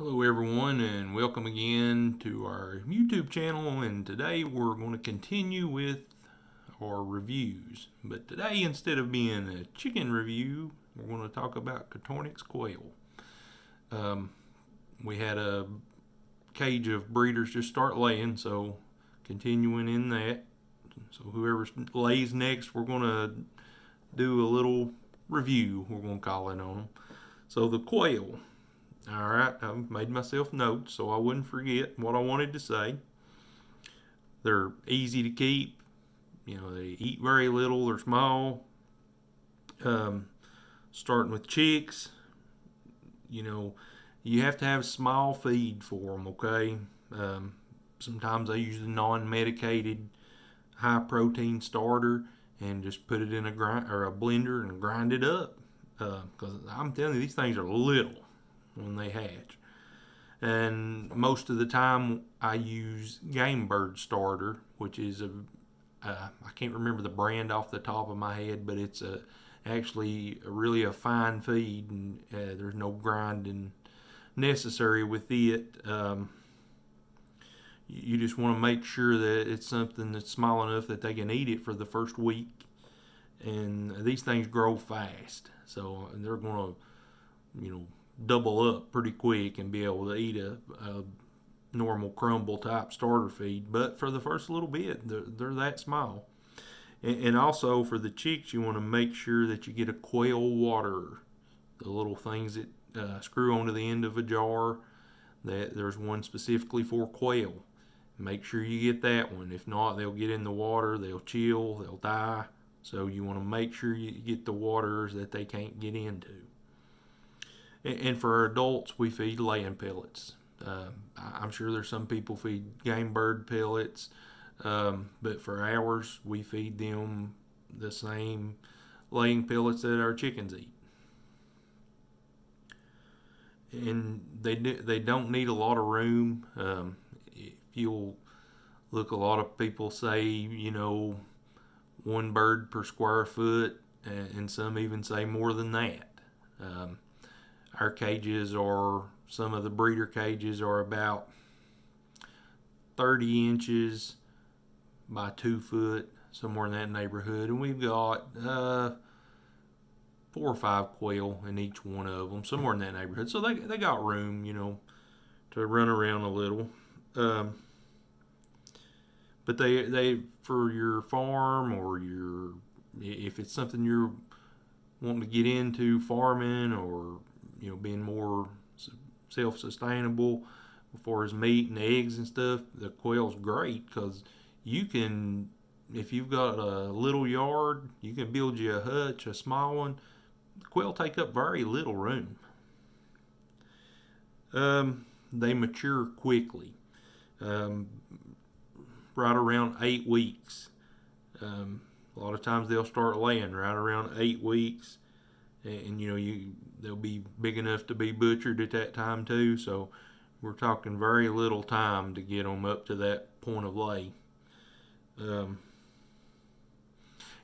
Hello everyone and welcome again to our YouTube channel, and today we're going to continue with our reviews. But today, instead of being a chicken review, we're going to talk about Coturnix Quail. We had a cage of breeders just start laying, so continuing in that. So whoever lays next, we're going to do a little review, we're going to call it, on them. So the quail. Alright, I've made myself notes so I wouldn't forget what I wanted to say. They're easy to keep. They eat very little. They're small. Starting with chicks, you have to have small feed for them, okay? Sometimes I use the non-medicated high protein starter and just put it in a blender and grind it up. Because I'm telling you, these things are little when they hatch. And most of the time I use Game Bird starter, which is I can't remember the brand off the top of my head, but it's actually really a fine feed, and there's no grinding necessary with it. You just want to make sure that it's something that's small enough that they can eat it for the first week. And these things grow fast, so they're going to, double up pretty quick and be able to eat a normal crumble type starter feed. But for the first little bit, they're that small. And also for the chicks, you want to make sure that you get a quail water, the little things that screw onto the end of a jar. There's one specifically for quail. Make sure you get that one. If not, they'll get in the water, they'll chill, they'll die. So you want to make sure you get the waters that they can't get into. And for adults, we feed laying pellets. I'm sure there's some people feed game bird pellets, but for ours, we feed them the same laying pellets that our chickens eat. And they don't need a lot of room. If you'll look, a lot of people say, one bird per square foot, and some even say more than that. Our cages, or some of the breeder cages, are about 30 inches by 2 foot, somewhere in that neighborhood. And we've got 4 or 5 quail in each one of them, somewhere in that neighborhood. So they got room, to run around a little. But they for your farm, or if it's something you're wanting to get into, farming, or being more self-sustainable as far as meat and eggs and stuff, the quail's great, because you can, if you've got a little yard, you can build you a hutch, a small one. The quail take up very little room. They mature quickly, right around 8 weeks. A lot of times they'll start laying right around 8 weeks, and they'll be big enough to be butchered at that time too. So we're talking very little time to get them up to that point of lay.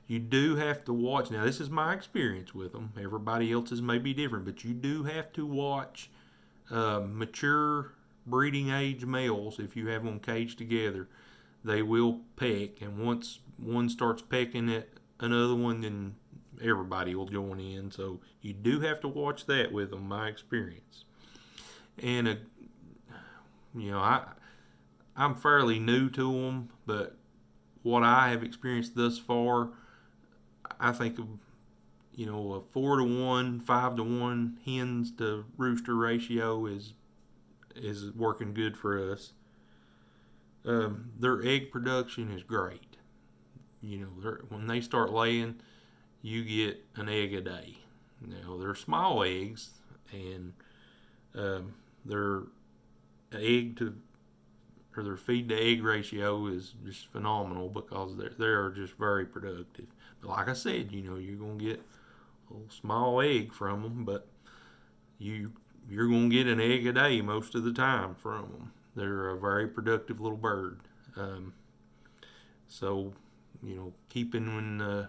You do have to watch. Now, this is my experience with them. Everybody else's may be different, but you do have to watch mature breeding age males. If you have them caged together, they will peck, and once one starts pecking at another one, then everybody will join in. So you do have to watch that with them, my experience. And I'm fairly new to them, but what I have experienced thus far, I think a 4-to-1, 5-to-1 hens to rooster ratio is working good for us. Their egg production is great. When they start laying, you get an egg a day. Now, they're small eggs, and their their feed to egg ratio is just phenomenal, because they're just very productive. But like I said, you're gonna get a little small egg from them, but you're gonna get an egg a day most of the time from them. They're a very productive little bird. So keeping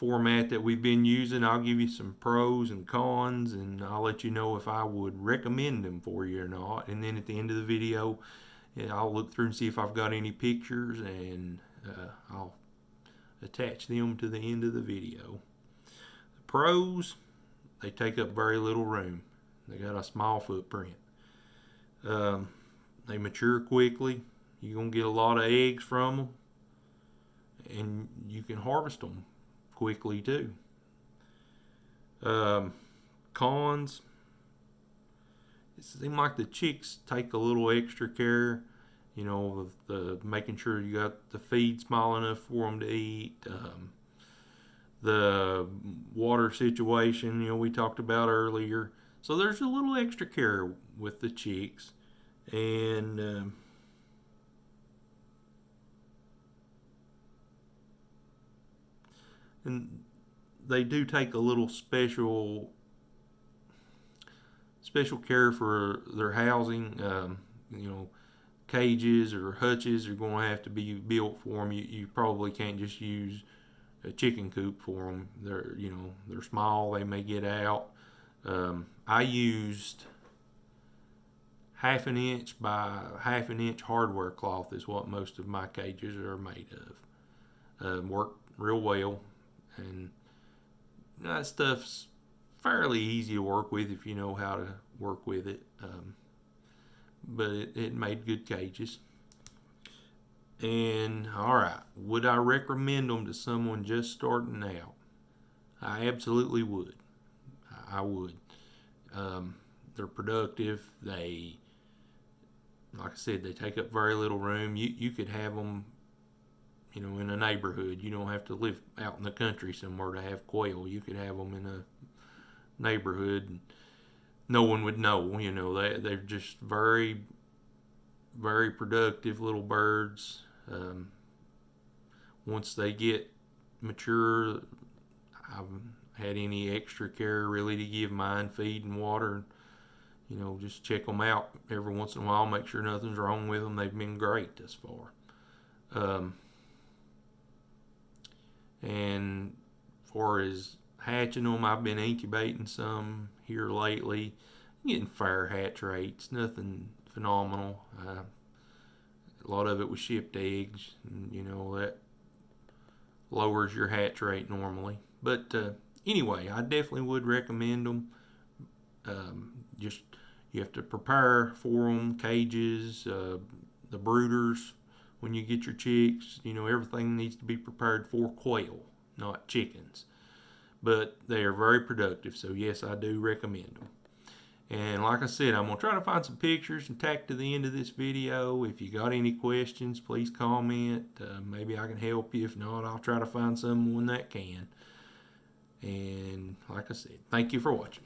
format that we've been using. I'll give you some pros and cons, and I'll let you know if I would recommend them for you or not. And then at the end of the video, I'll look through and see if I've got any pictures, and I'll attach them to the end of the video. The pros, they take up very little room. They got a small footprint. They mature quickly. You're going to get a lot of eggs from them, and you can harvest them quickly too. Cons, it seems like the chicks take a little extra care, you know, with the making sure you got the feed small enough for them to eat. The water situation, you know, we talked about earlier. So there's a little extra care with the chicks, and they do take a little special care for their housing. You know, cages or hutches are going to have to be built for them. You probably can't just use a chicken coop for them. They're small. They may get out. I used 1/2 inch by 1/2 inch hardware cloth is what most of my cages are made of. Worked real well, and that stuff's fairly easy to work with if you know how to work with it. But it made good cages. And alright, would I recommend them to someone just starting out? I absolutely would. I would. They're productive. They, like I said, they take up very little room. You could have them, you know, in a neighborhood. You don't have to live out in the country somewhere to have quail. You could have them in a neighborhood, and no one would know. You know, they're just very, very productive little birds. Once they get mature, I haven't had any extra care really to give mine, feed and water. You know, just check them out every once in a while, make sure nothing's wrong with them. They've been great thus far. And as far as hatching them, I've been incubating some here lately. Getting fair hatch rates, nothing phenomenal. A lot of it was shipped eggs, and you know that lowers your hatch rate normally. But anyway, I definitely would recommend them. Just you have to prepare for them, cages, the brooders. When you get your chicks, you know, everything needs to be prepared for quail, not chickens. But they are very productive, so yes, I do recommend them. And like I said, I'm going to try to find some pictures and tack to the end of this video. If you got any questions, please comment. Maybe I can help you. If not, I'll try to find someone that can. And like I said, thank you for watching.